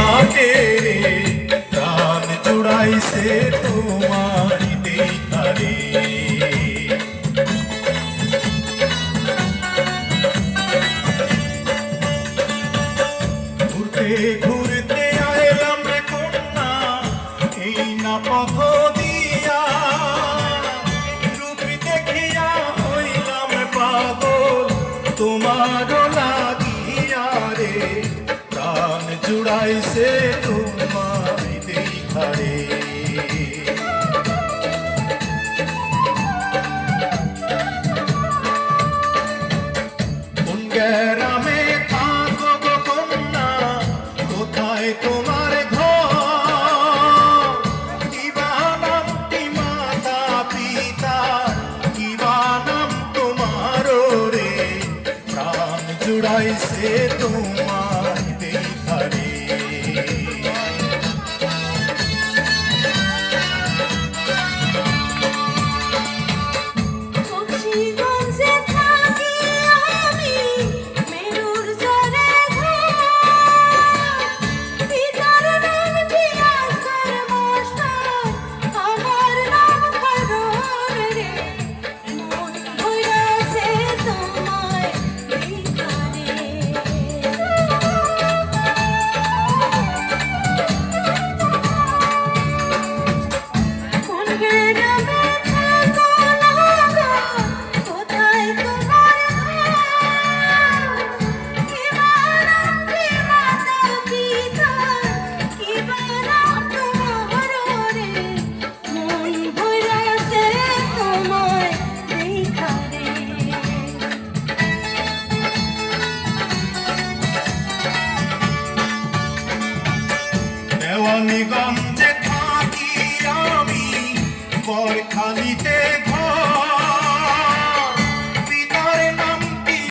থাকে রে, প্রাণ জুড়াইছে তোমারি দেখারে। ঘুরতে ঘুরতে আইলাম রে কন্যা এই না পথ দিয়া, রূপ দেখিয়া হইলাম পাগল তোমার লাগিয়া রে, প্রাণ জুড়াইছে তোমারি দেখারে। কোন গ্রামে থাকো গো কন্যা, কোথায় তোমার ঘর, কিবা নামটি মাতা পিতা, কিবা নাম তোমার রে, প্রাণ জুড়াইছে তোমার দেখারে। দেওয়ানগঞ্জে থাকি আমি, বরখালিতে